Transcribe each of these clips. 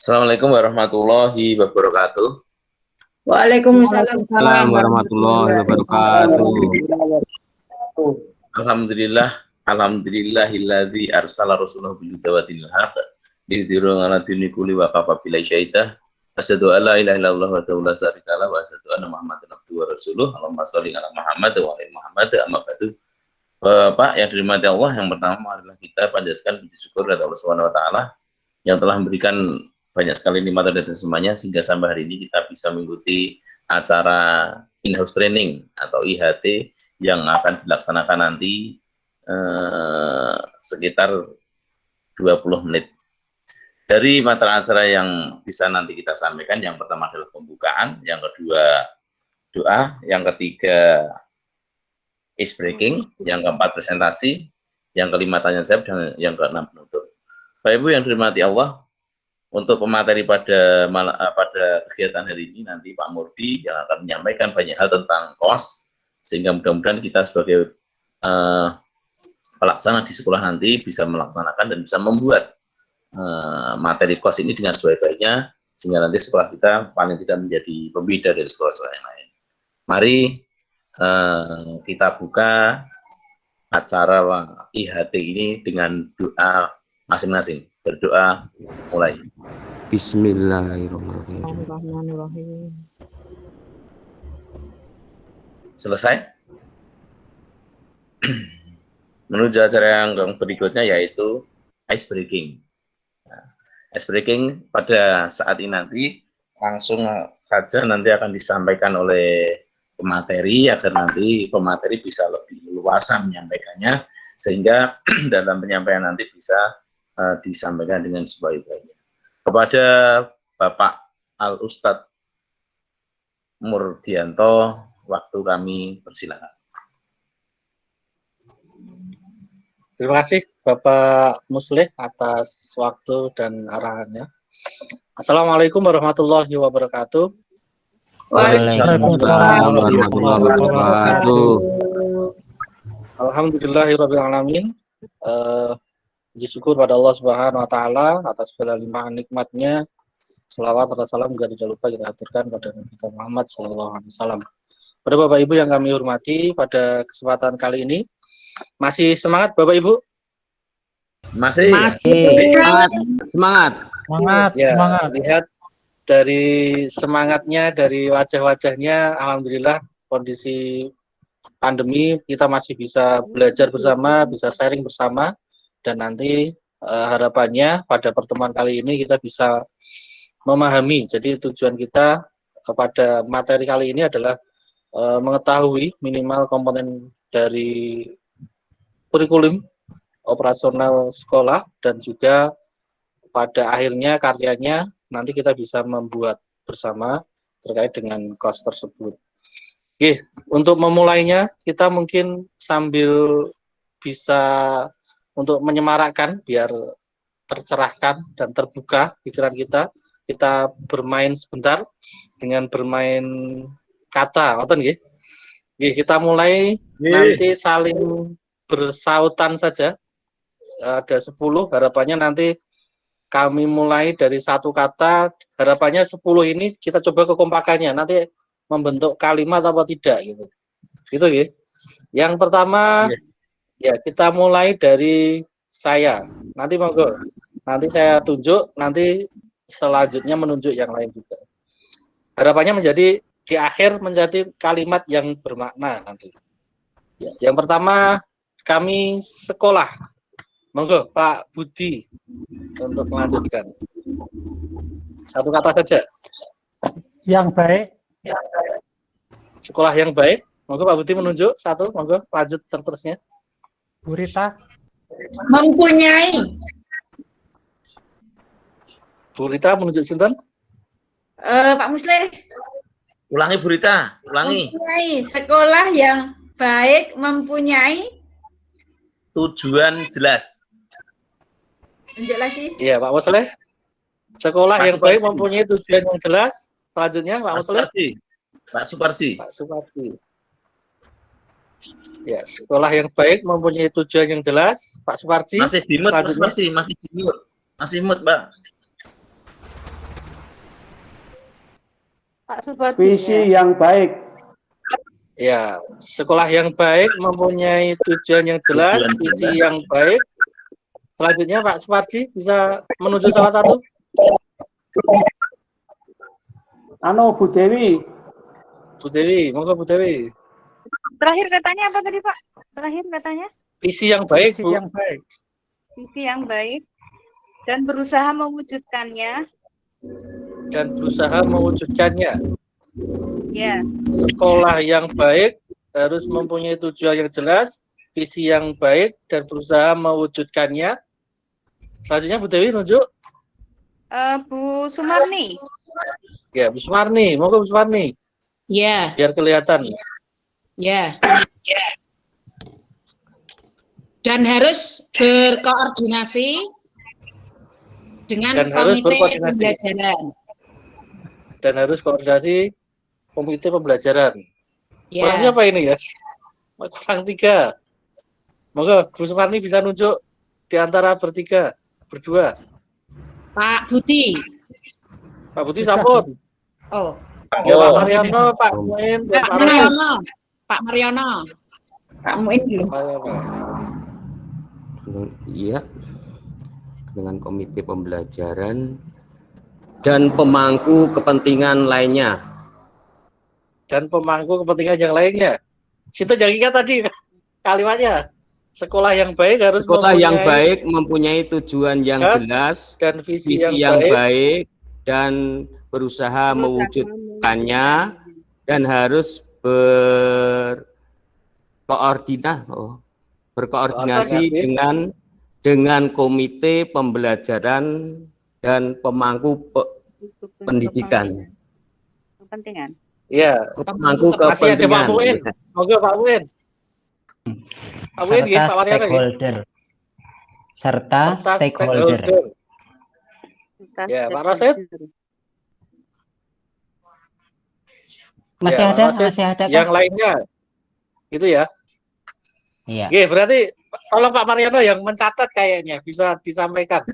Assalamualaikum warahmatullahi wabarakatuh. Waalaikumsalam warahmatullahi wabarakatuh. Alhamdulillahilladzi arsala rasulahu bil huda wa dinil haq lidhirahu 'ala dini kulli wa kafa billahi syahida. Asyhadu an la ilaha illallah wa la syarika lahu wa asyhadu anna Muhammadan abduhu wa rasuluh. Allahumma shalli 'ala Muhammad wa 'ala Muhammad. Amma ba'du. Bapak yang dirahmati Allah, yang pertama adalah kita panjatkan puji syukur kepada Allah Subhanahu wa taala yang telah memberikan banyak sekali nikmat dan semuanya sehingga sampai hari ini kita bisa mengikuti acara in-house training atau IHT yang akan dilaksanakan nanti sekitar 20 menit. Dari materi acara yang bisa nanti kita sampaikan, yang pertama adalah pembukaan, yang kedua doa, yang ketiga ice breaking, yang keempat presentasi, yang kelima tanya jawab, dan yang keenam penutup. Bapak Ibu yang dirahmati Allah, untuk pemateri pada kegiatan hari ini nanti Pak Murdi yang akan menyampaikan banyak hal tentang KOS, sehingga mudah-mudahan kita sebagai pelaksana di sekolah nanti bisa melaksanakan dan bisa membuat materi KOS ini dengan sebaik-baiknya, sehingga nanti sekolah kita paling tidak menjadi pembeda dari sekolah-sekolah yang lain. Mari kita buka acara IHT ini dengan doa masing-masing. Berdoa mulai. Bismillahirrahmanirrahim. Selesai? Menuju acara yang berikutnya yaitu ice breaking. Nah, ice breaking pada saat ini nanti langsung saja nanti akan disampaikan oleh pemateri agar nanti pemateri bisa lebih luasa menyampaikannya sehingga dalam penyampaian nanti bisa disampaikan dengan sebaik-baiknya. Kepada Bapak Al-Ustadz Murdianto, waktu kami persilakan. Terima kasih Bapak Muslih atas waktu dan arahannya. Assalamualaikum warahmatullahi wabarakatuh. Waalaikumsalam warahmatullahi wabarakatuh. Alhamdulillahirabbil alamin. Puji syukur pada Allah Subhanahu wa taala atas segala limpahan nikmatnya. Selawat serta salam juga tidak lupa kita aturkan pada Nabi Muhammad SAW. Pada Bapak Ibu yang kami hormati, pada kesempatan kali ini masih semangat Bapak Ibu? Masih. Semangat. Ya, lihat dari semangatnya, dari wajah-wajahnya, alhamdulillah kondisi pandemi kita masih bisa belajar bersama, bisa sharing bersama. Dan nanti harapannya pada pertemuan kali ini kita bisa memahami. Jadi tujuan kita pada materi kali ini adalah mengetahui minimal komponen dari kurikulum operasional sekolah dan juga pada akhirnya karyanya nanti kita bisa membuat bersama terkait dengan KOS tersebut. Oke, untuk memulainya kita mungkin sambil bisa untuk menyemarakkan biar tercerahkan dan terbuka pikiran kita bermain sebentar dengan bermain kata, ngoten nggih. Nggih, kita mulai nanti saling bersautan saja. Ada 10, harapannya nanti kami mulai dari satu kata, harapannya 10 ini kita coba kekompakannya, nanti membentuk kalimat apa tidak gitu. Gitu nggih. Yang pertama ya, kita mulai dari saya. Nanti monggo. Nanti saya tunjuk, nanti selanjutnya menunjuk yang lain juga. Harapannya menjadi di akhir menjadi kalimat yang bermakna nanti. Ya, yang pertama kami sekolah. Monggo Pak Budi untuk melanjutkan. Satu kata saja. Yang baik. Sekolah yang baik. Monggo Pak Budi menunjuk satu. Monggo lanjut seterusnya. Bu Rita. Mempunyai. Bu Rita menunjuk sinten? Pak Muslih. Ulangi Bu Rita, ulangi. Mempunyai sekolah yang baik, mempunyai Tujuan jelas. tunjuk lagi. Iya Pak Muslih. Sekolah Pak yang Suparji. baik mempunyai tujuan yang jelas. Selanjutnya Pak Muslih. Pak Suparji. Pak Suparji. Ya, sekolah yang baik mempunyai tujuan yang jelas. Pak Suparji. Masih di mute, selanjutnya. masih di mute. Masih mute, Mbak. Pak Subodri. Visi yang baik. Ya, sekolah yang baik mempunyai tujuan yang jelas, visi yang baik. Selanjutnya Pak Suparji bisa menuju salah satu. Bu Dewi. Bu Dewi, monggo Bu Dewi. Terakhir katanya apa tadi Pak? Terakhir katanya? Visi yang baik, Visi Bu. yang baik. Visi yang baik dan berusaha mewujudkannya. Dan berusaha mewujudkannya. Ya. Sekolah yang baik harus mempunyai tujuan yang jelas, visi yang baik, dan berusaha mewujudkannya. Selanjutnya Bu Dewi nunjuk. Bu Sumarni. Ya, Bu Sumarni. Monggo Bu Sumarni. Ya, Biar kelihatan. ya. Dan harus berkoordinasi dengan Dan harus komite berkoordinasi. pembelajaran. Dan harus koordinasi komite pembelajaran. Ya. Kurang siapa ini ya? Kurang 3. Monggo Bu Sumarni bisa nunjuk di antara bertiga, berdua. Pak Buti. Pak Buti sampun. Oh, Ya, Pak Mariono, Pak Muin, dan Pak Pak Ros. Mariono. Pak Mariono. Pak Muin dulu. Iya, dengan komite pembelajaran dan pemangku kepentingan lainnya. Dan pemangku kepentingan yang lainnya. Situ yang ingat tadi kalimatnya. Sekolah yang baik harus Sekolah yang baik mempunyai tujuan yang jelas, dan visi visi yang baik, dan berusaha mewujudkannya, dan harus berkoordinasi dengan komite pembelajaran dan pemangku pendidikan. Kepentingan. Ya, Pemangku masih ada Pak kepentingan. Muin. Monggo Pak Muin. Pak Muin, nggih, Pak Mariono nggih. Serta stakeholder. Ya, Pak Rasid. Masih Ya, ada, Pak Rasid. masih ada. Yang lainnya. Gitu ya. Iya. Oke, berarti tolong Pak Mariono yang mencatat kayaknya bisa disampaikan.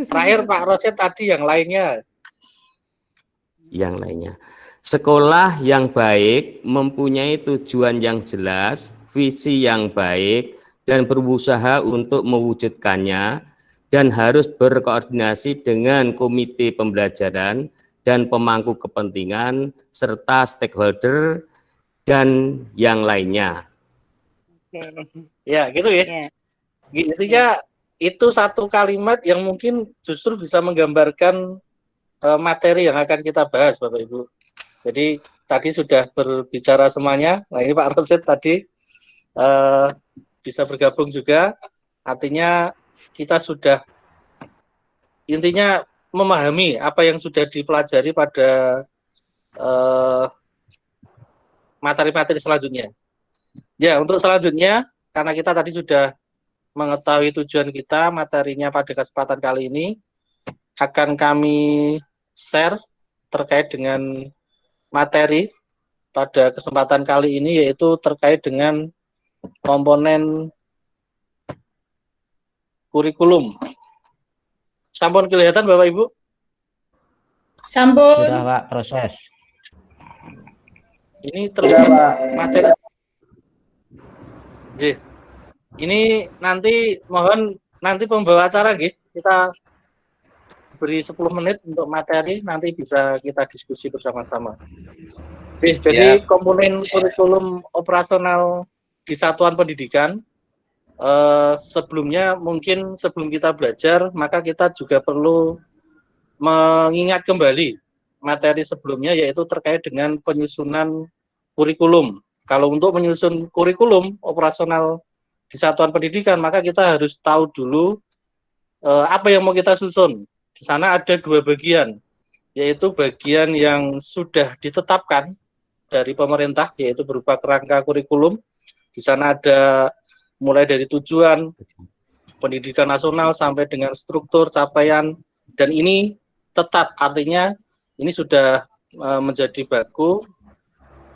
Terakhir Pak Rasid tadi yang lainnya. Yang lainnya. Sekolah yang baik mempunyai tujuan yang jelas, visi yang baik, dan berusaha untuk mewujudkannya, dan harus berkoordinasi dengan komite pembelajaran dan pemangku kepentingan, serta stakeholder, dan yang lainnya. Ya, gitu ya. Intinya itu satu kalimat yang mungkin justru bisa menggambarkan materi yang akan kita bahas, Bapak Ibu. Jadi tadi sudah berbicara semuanya. Nah ini Pak Rasid tadi bisa bergabung juga. Artinya kita sudah intinya memahami apa yang sudah dipelajari pada materi-materi selanjutnya. Ya, untuk selanjutnya karena kita tadi sudah mengetahui tujuan kita, materinya pada kesempatan kali ini akan kami share terkait dengan materi pada kesempatan kali ini, yaitu terkait dengan komponen kurikulum. Sampun kelihatan Bapak Ibu? Sampun. Sudah Pak, proses. Ini terlihat materi. Ini nanti mohon nanti pembawa acara kita beri 10 menit untuk materi, nanti bisa kita diskusi bersama-sama. Jadi komponen kurikulum operasional di satuan pendidikan, sebelumnya mungkin sebelum kita belajar, maka kita juga perlu mengingat kembali materi sebelumnya, yaitu terkait dengan penyusunan kurikulum. Kalau untuk menyusun kurikulum operasional di satuan pendidikan, maka kita harus tahu dulu apa yang mau kita susun. Di sana ada 2 bagian, yaitu bagian yang sudah ditetapkan dari pemerintah, yaitu berupa kerangka kurikulum. Di sana ada mulai dari tujuan pendidikan nasional sampai dengan struktur, capaian, dan ini tetap, artinya ini sudah menjadi baku.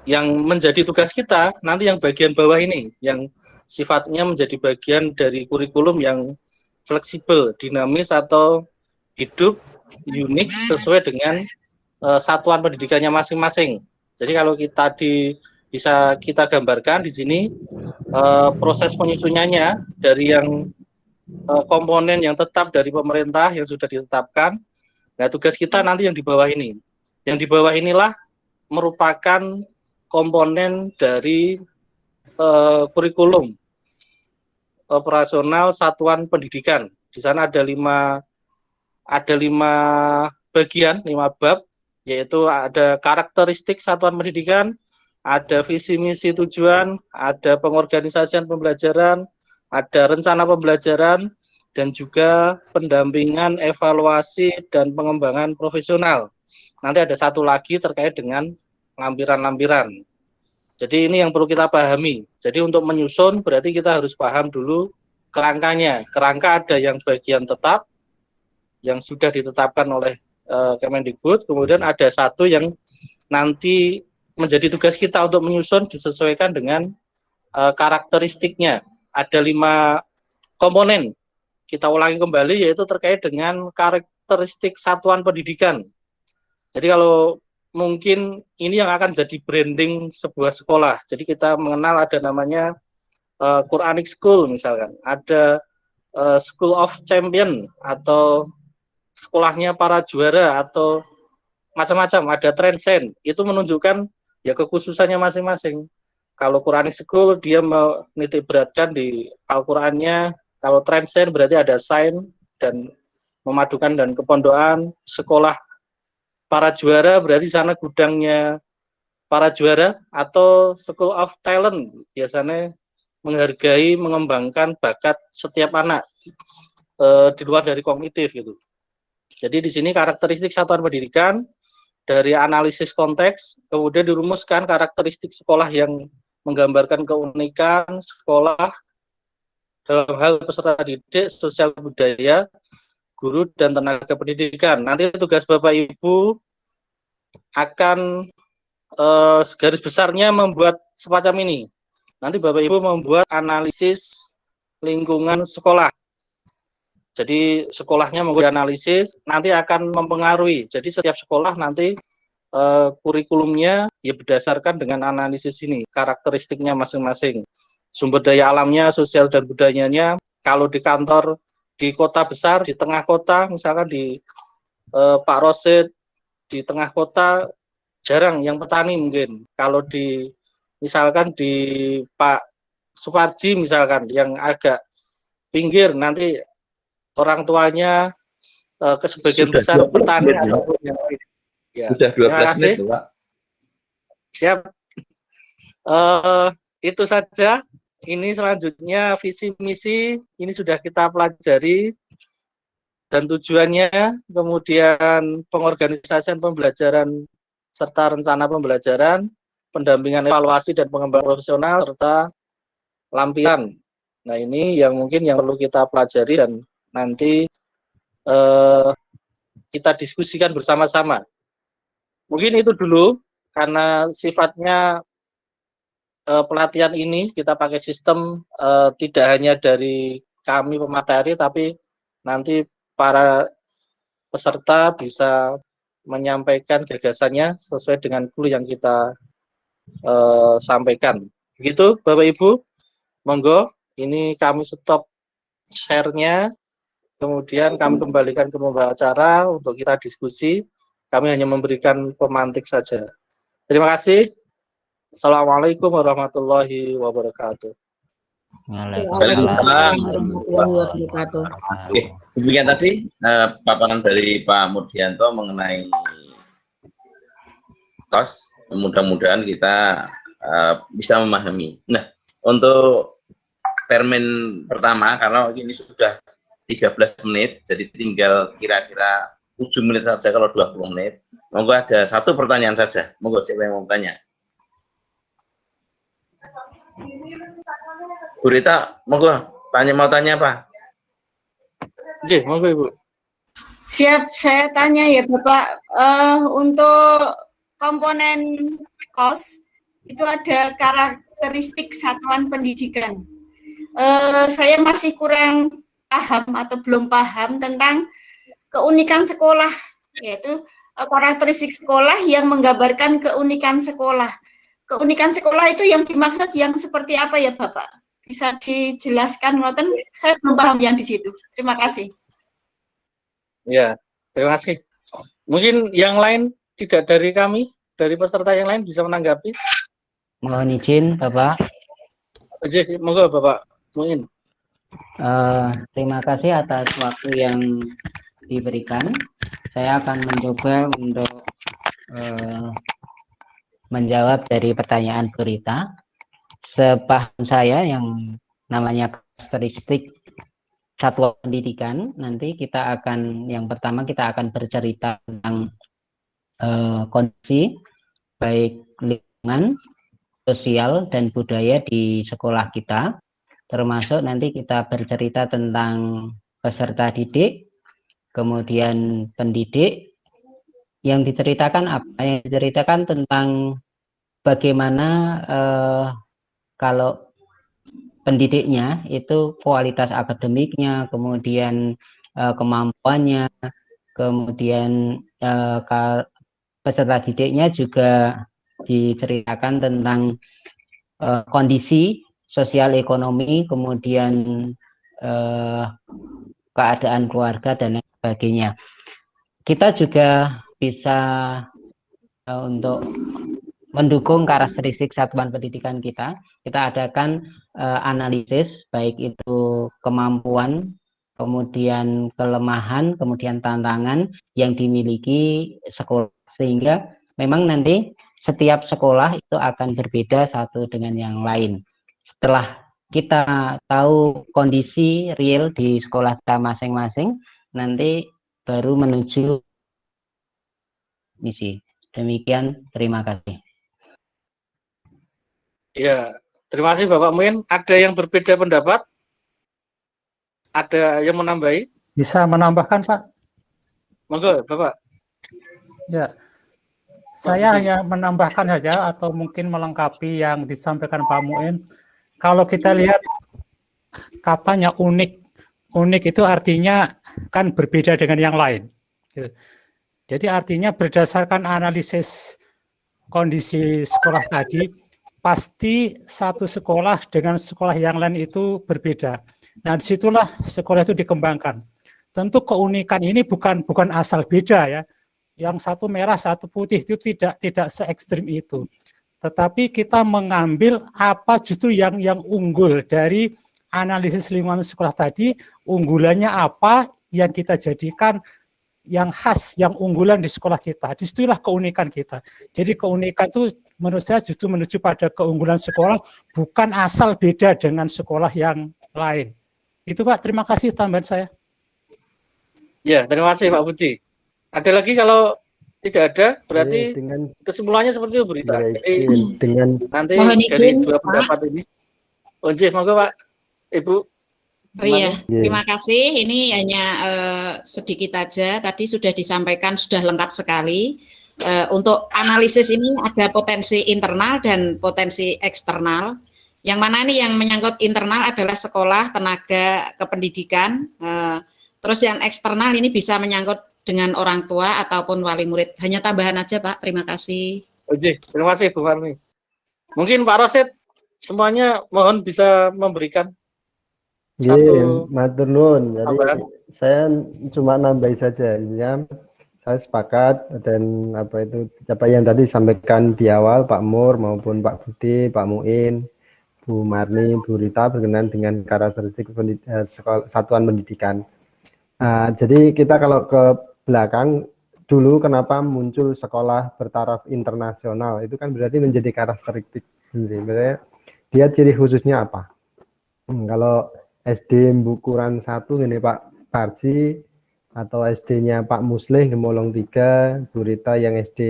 Yang menjadi tugas kita nanti yang bagian bawah ini, yang sifatnya menjadi bagian dari kurikulum yang fleksibel, dinamis, atau hidup, unik sesuai dengan satuan pendidikannya masing-masing. Jadi kalau bisa kita gambarkan di sini proses penyusunannya dari yang komponen yang tetap dari pemerintah yang sudah ditetapkan. Nah, tugas kita nanti yang di bawah ini. Yang di bawah inilah merupakan komponen dari kurikulum operasional satuan pendidikan. Di sana ada lima bagian, 5 bab, yaitu ada karakteristik satuan pendidikan, ada visi misi tujuan, ada pengorganisasian pembelajaran, ada rencana pembelajaran, dan juga pendampingan, evaluasi, dan pengembangan profesional. Nanti ada satu lagi terkait dengan lampiran-lampiran. Jadi ini yang perlu kita pahami. Jadi untuk menyusun berarti kita harus paham dulu kerangkanya. Kerangka ada yang bagian tetap, yang sudah ditetapkan oleh Kemendikbud, kemudian ada satu yang nanti menjadi tugas kita untuk menyusun disesuaikan dengan karakteristiknya. Ada 5 komponen. Kita ulangi kembali, yaitu terkait dengan karakteristik satuan pendidikan. Jadi kalau mungkin ini yang akan jadi branding sebuah sekolah. Jadi kita mengenal ada namanya Quranic School misalkan, ada School of Champion atau sekolahnya para juara atau macam-macam, ada Transcend. Itu menunjukkan ya kekhususannya masing-masing. Kalau Quranic School dia menitik beratkan di Al-Qur'annya, kalau Transcend berarti ada sains dan memadukan dan kepondokan. Sekolah para juara berarti sana gudangnya para juara, atau School of Talent biasanya menghargai, mengembangkan bakat setiap anak di luar dari kognitif gitu. Jadi di sini karakteristik satuan pendidikan dari analisis konteks, kemudian dirumuskan karakteristik sekolah yang menggambarkan keunikan sekolah dalam hal peserta didik, sosial budaya, guru, dan tenaga pendidikan. Nanti tugas Bapak Ibu akan garis besarnya membuat semacam ini. Nanti Bapak Ibu membuat analisis lingkungan sekolah. Jadi sekolahnya membuat analisis, nanti akan mempengaruhi. Jadi setiap sekolah nanti kurikulumnya ya berdasarkan dengan analisis ini, karakteristiknya masing-masing. Sumber daya alamnya, sosial dan budayanya. Kalau di kantor di kota besar, di tengah kota, misalkan di Pak Rosid, di tengah kota jarang yang petani mungkin. Kalau misalkan di Pak Suparji misalkan yang agak pinggir, nanti orang tuanya ke sebagian besar petani ataupun yang lain. Ya, sudah 12 menit, Pak. Siap. Itu saja. Ini selanjutnya visi misi ini sudah kita pelajari dan tujuannya, kemudian pengorganisasian pembelajaran serta rencana pembelajaran, pendampingan evaluasi dan pengembangan profesional serta lampiran. Nah, ini yang mungkin yang perlu kita pelajari dan nanti kita diskusikan bersama-sama. Mungkin itu dulu, karena sifatnya pelatihan ini kita pakai sistem tidak hanya dari kami pemateri, tapi nanti para peserta bisa menyampaikan gagasannya sesuai dengan clue yang kita sampaikan. Begitu Bapak Ibu, monggo ini kami stop share-nya, kemudian kami kembalikan ke pembawa acara untuk kita diskusi. Kami hanya memberikan pemantik saja. Terima kasih. Assalamualaikum warahmatullahi wabarakatuh. Waalaikumsalam warahmatullahi wabarakatuh. Oke, demikian tadi paparan dari Pak Murdianto mengenai KOS. Mudah-mudahan kita bisa memahami. Nah, untuk permen pertama, karena ini sudah 13 menit, jadi tinggal kira-kira 7 menit saja kalau 20 menit. Monggo ada satu pertanyaan saja. Monggo siapa yang mau tanya? Bu Rita, monggo mau tanya apa? Oke, monggo Ibu. Siap, saya tanya ya Bapak, untuk komponen KOS itu ada karakteristik satuan pendidikan. Saya masih kurang paham atau belum paham tentang keunikan sekolah, yaitu karakteristik sekolah yang menggambarkan keunikan sekolah. Keunikan sekolah itu yang dimaksud yang seperti apa ya Bapak? Bisa dijelaskan, Ngoten? Saya belum paham yang di situ. Terima kasih. Ya, terima kasih. Mungkin yang lain tidak dari kami, dari peserta yang lain bisa menanggapi. Mohon izin, Bapak. Monggo Bapak Muin. Terima kasih atas waktu yang diberikan. Saya akan mencoba untuk menjawab dari pertanyaan Bu Rita. Sepaham saya yang namanya karakteristik satuan pendidikan, nanti kita akan, yang pertama kita akan bercerita tentang kondisi baik lingkungan, sosial, dan budaya di sekolah kita, termasuk nanti kita bercerita tentang peserta didik, kemudian pendidik. Yang diceritakan apa? Yang diceritakan tentang bagaimana kalau pendidiknya itu kualitas akademiknya, kemudian kemampuannya, kemudian peserta didiknya juga diceritakan tentang kondisi sosial ekonomi, kemudian keadaan keluarga dan lain sebagainya. Kita juga bisa untuk mendukung karakteristik satuan pendidikan kita adakan analisis baik itu kemampuan, kemudian kelemahan, kemudian tantangan yang dimiliki sekolah, sehingga memang nanti setiap sekolah itu akan berbeda satu dengan yang lain. Setelah kita tahu kondisi real di sekolah kita masing-masing, nanti baru menuju misi. Demikian, terima kasih. Ya, terima kasih Bapak Muin. Ada yang berbeda pendapat? Ada yang menambahi? Bisa menambahkan, Pak? Monggo, Bapak. Ya, saya hanya menambahkan saja atau mungkin melengkapi yang disampaikan Pak Muin. Kalau kita lihat katanya unik, unik itu artinya kan berbeda dengan yang lain. Jadi artinya berdasarkan analisis kondisi sekolah tadi, pasti satu sekolah dengan sekolah yang lain itu berbeda. Nah, disitulah sekolah itu dikembangkan. Tentu keunikan ini bukan asal beda ya. Yang satu merah, satu putih itu tidak se ekstrim itu. Tetapi kita mengambil apa justru yang unggul dari analisis lingkungan sekolah tadi, unggulannya apa yang kita jadikan yang khas, yang unggulan di sekolah kita. Disitulah keunikan kita. Jadi keunikan itu menurut saya justru menuju pada keunggulan sekolah, bukan asal beda dengan sekolah yang lain. Itu Pak, terima kasih tambahan saya. Ya, terima kasih Pak Budi. Ada lagi kalau tidak ada, berarti kesimpulannya seperti itu berita. Jadi nanti dari dua pendapat ini. Monggo Pak, Ibu. Oh iya, terima kasih. Ini hanya sedikit aja. Tadi sudah disampaikan, sudah lengkap sekali. Untuk analisis ini ada potensi internal dan potensi eksternal. Yang mana ini yang menyangkut internal adalah sekolah, tenaga kependidikan. Terus yang eksternal ini bisa menyangkut dengan orang tua ataupun wali murid. Hanya tambahan aja Pak, terima kasih. Oke, terima kasih Bu Marni. Mungkin Pak Rosid, semuanya mohon bisa memberikan satu matur nuwun. Jadi saya cuma nambahi saja, ya. Saya sepakat dan apa yang tadi disampaikan di awal Pak Mur maupun Pak Budi, Pak Muin, Bu Marni, Bu Rita berkenaan dengan karakteristik satuan pendidikan. Jadi kita kalau ke belakang dulu kenapa muncul sekolah bertaraf internasional, itu kan berarti menjadi karakteristik sendiri. Dia ciri khususnya apa? Kalau SD Bukuran 1 ini Pak Parji, atau SD-nya Pak Muslih Gemolong 3, Bu Rita yang SD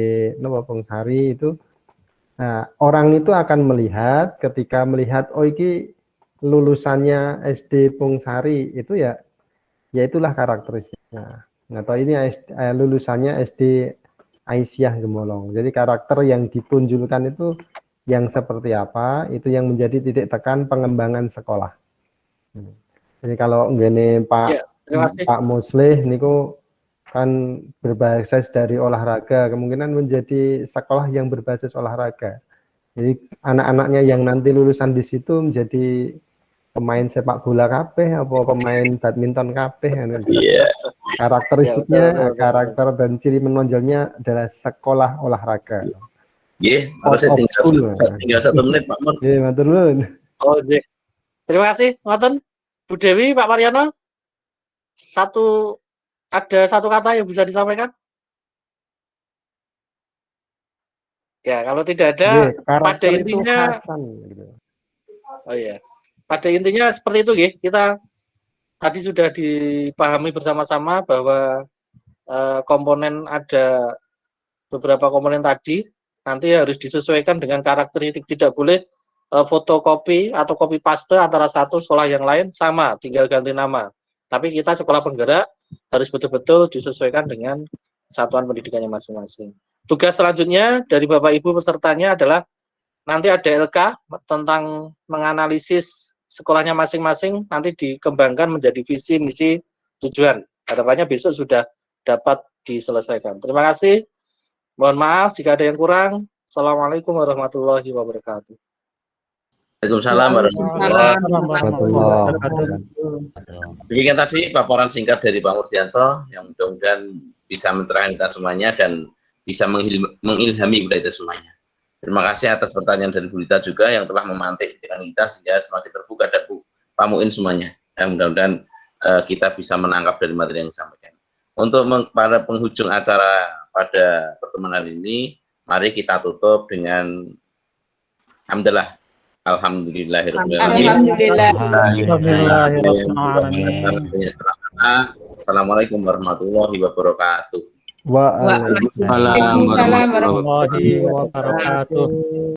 Pongsari itu, nah, orang itu akan melihat, ketika melihat oh ini lulusannya SD Pongsari itu ya itulah karakteristiknya. Atau ini lulusannya SD Aisyah Gemolong. Jadi karakter yang dipunculkan itu yang seperti apa, itu yang menjadi titik tekan pengembangan sekolah. Jadi kalau ngene Pak Muslih niku kan berbasis dari olahraga, kemungkinan menjadi sekolah yang berbasis olahraga. Jadi anak-anaknya yang nanti lulusan di situ menjadi pemain sepak bola kabeh apa pemain badminton kabeh. Karakteristiknya, karakter dan ciri menonjolnya adalah sekolah olahraga. Nggih, tinggal 1 menit Pak Mun. Nggih, matur nuwun. Oh, nggih. Terima kasih, ngoten. Bu Dewi, Pak Mariono. Ada satu kata yang bisa disampaikan? Ya, kalau tidak ada, pada intinya Oh iya. Pada intinya seperti itu, nggih. Kita tadi sudah dipahami bersama-sama bahwa komponen ada beberapa komponen tadi nanti harus disesuaikan dengan karakteristik, tidak boleh fotokopi atau copy paste antara satu sekolah yang lain sama, tinggal ganti nama. Tapi kita sekolah penggerak harus betul-betul disesuaikan dengan satuan pendidikannya masing-masing. Tugas selanjutnya dari Bapak Ibu pesertanya adalah nanti ada LK tentang menganalisis sekolahnya masing-masing, nanti dikembangkan menjadi visi, misi, tujuan. Harapannya besok sudah dapat diselesaikan. Terima kasih. Mohon maaf jika ada yang kurang. Assalamualaikum warahmatullahi wabarakatuh. Waalaikumsalam warahmatullahi wabarakatuh. Demikian tadi paparan singkat dari Pak Murdianto yang mudah-mudahan bisa mencerahkan kita semuanya dan bisa mengilhami kita semuanya. Terima kasih atas pertanyaan dari Bu Rita juga yang telah memantik pikiran kita sehingga semakin terbuka dan Pak Muin semuanya. Dan mudah-mudahan kita bisa menangkap dari materi yang disampaikan. Untuk para penghujung acara pada pertemuan hari ini, mari kita tutup dengan hamdalah. Assalamualaikum warahmatullahi wabarakatuh. Waalaikumsalam warahmatullahi wabarakatuh.